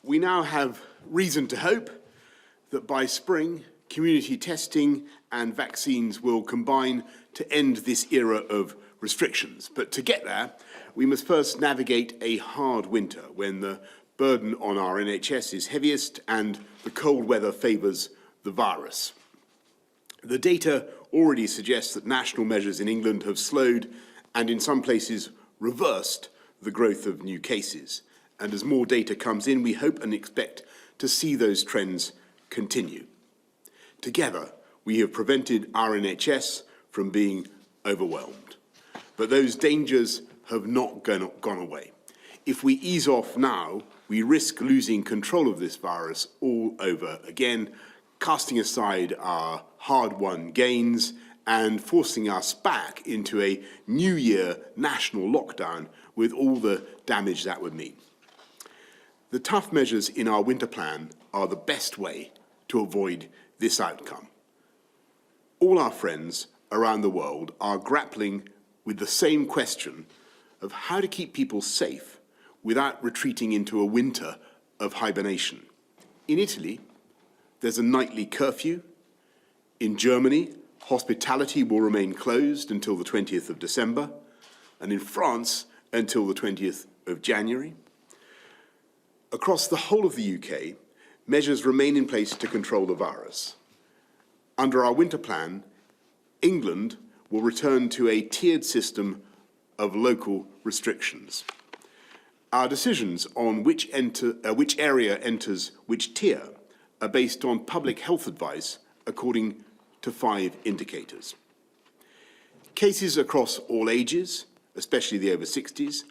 We now have reason to hope that by spring, community testing and vaccines will combine to end this era of restrictions. But to get there, we must first navigate a hard winter when the burden on our NHS is heaviest and the cold weather favours the virus. The data already suggests that national measures in England have slowed and in some places reversed the growth of new cases. And as more data comes in, we hope and expect to see those trends continue. Together, we have prevented our NHS from being overwhelmed. But those dangers have not gone away. If we ease off now, we risk losing control of this virus all over again, casting aside our hard-won gains and forcing us back into a New Year national lockdown with all the damage that would mean. The tough measures in our winter plan are the best way to avoid this outcome. All our friends around the world are grappling with the same question of how to keep people safe without retreating into a winter of hibernation. In Italy, there's a nightly curfew. In Germany, hospitality will remain closed until the 20th of December, and in France, until the 20th of January. Across the whole of the UK, measures remain in place to control the virus. Under our winter plan, England will return to a tiered system of local restrictions. Our decisions on which area enters which tier are based on public health advice according to 5 indicators. Cases across all ages, especially the over 60s,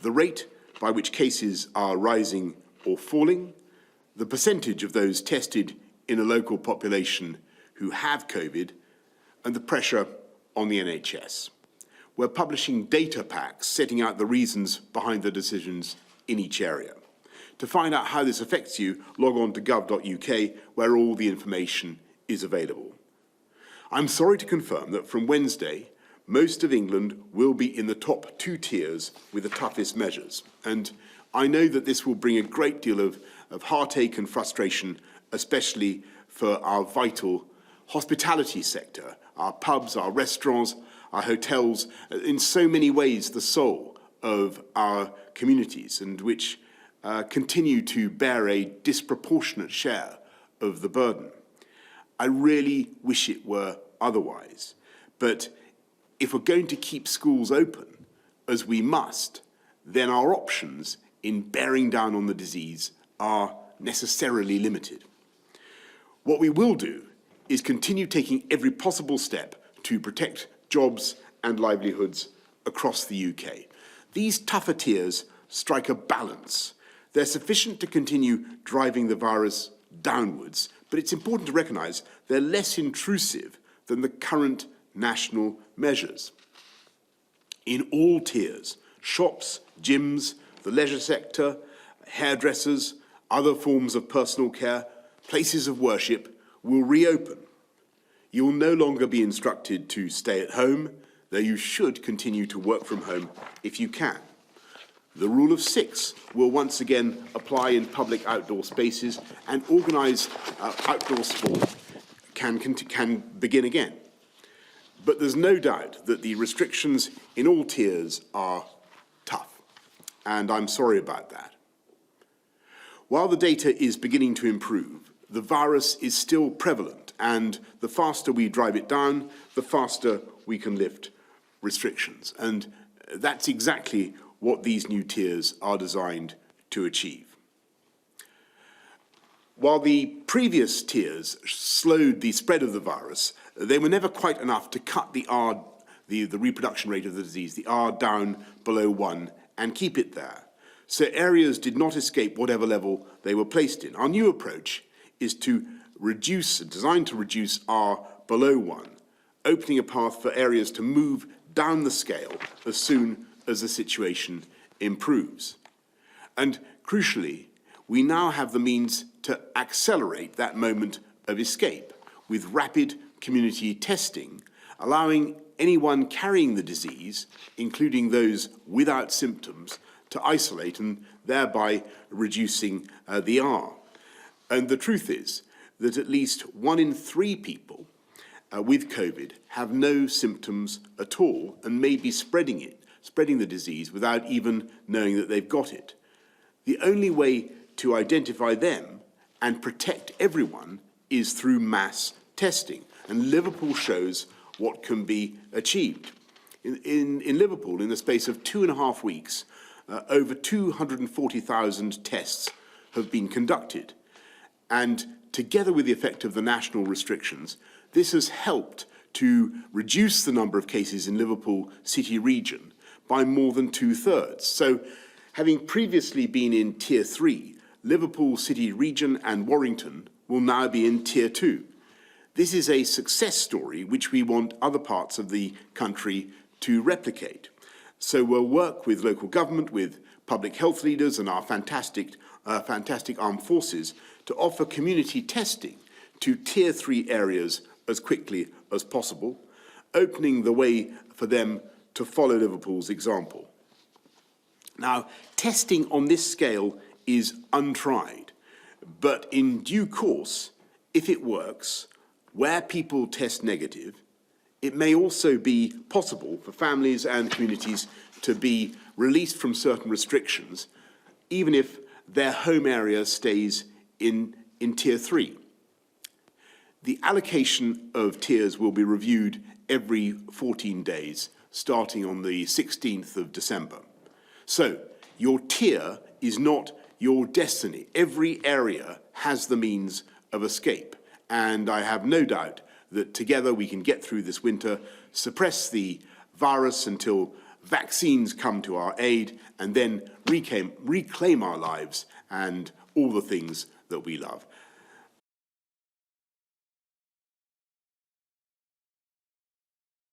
the rate by which cases are rising or falling, the percentage of those tested in a local population who have COVID, and the pressure on the NHS. We're publishing data packs setting out the reasons behind the decisions in each area. To find out how this affects you, log on to gov.uk, where all the information is available. I'm sorry to confirm that from Wednesday, most of England will be in the top 2 tiers with the toughest measures. And I know that this will bring a great deal of heartache and frustration, especially for our vital hospitality sector, our pubs, our restaurants, our hotels, in so many ways the soul of our communities, and which continue to bear a disproportionate share of the burden. I really wish it were otherwise, but if we're going to keep schools open, as we must, then our options in bearing down on the disease are necessarily limited. What we will do is continue taking every possible step to protect jobs and livelihoods across the UK. These tougher tiers strike a balance. They're sufficient to continue driving the virus downwards, but it's important to recognise they're less intrusive than the current national measures. In all tiers, shops, gyms, the leisure sector, hairdressers, other forms of personal care, places of worship will reopen. You will no longer be instructed to stay at home, though you should continue to work from home if you can. The rule of 6 will once again apply in public outdoor spaces, and organised outdoor sport can begin again. But there's no doubt that the restrictions in all tiers are tough, and I'm sorry about that. While the data is beginning to improve, the virus is still prevalent, and the faster we drive it down, the faster we can lift restrictions. And that's exactly what these new tiers are designed to achieve. While the previous tiers slowed the spread of the virus, they were never quite enough to cut the reproduction rate of the disease, the R, down below 1 and keep it there. So areas did not escape whatever level they were placed in. Our new approach is designed to reduce R below 1, opening a path for areas to move down the scale as soon as the situation improves. And crucially, we now have the means to accelerate that moment of escape with rapid community testing, allowing anyone carrying the disease, including those without symptoms, to isolate and thereby reducing the R. And the truth is that at least 1 in 3 people with COVID have no symptoms at all and may be spreading the disease without even knowing that they've got it. The only way to identify them and protect everyone is through mass testing, and Liverpool shows what can be achieved. In Liverpool, in the space of 2.5 weeks, over 240,000 tests have been conducted. And together with the effect of the national restrictions, this has helped to reduce the number of cases in Liverpool city region by more than 2/3. So, having previously been in Tier 3, Liverpool city region and Warrington will now be in Tier 2. This is a success story which we want other parts of the country to replicate. So we'll work with local government, with public health leaders and our fantastic armed forces to offer community testing to Tier 3 areas as quickly as possible, opening the way for them to follow Liverpool's example. Now, testing on this scale is untried, but in due course, if it works, where people test negative, it may also be possible for families and communities to be released from certain restrictions, even if their home area stays in Tier 3. The allocation of tiers will be reviewed every 14 days, starting on the 16th of December. So, your tier is not your destiny. Every area has the means of escape, and I have no doubt that together we can get through this winter, suppress the virus until vaccines come to our aid, and then reclaim our lives and all the things that we love.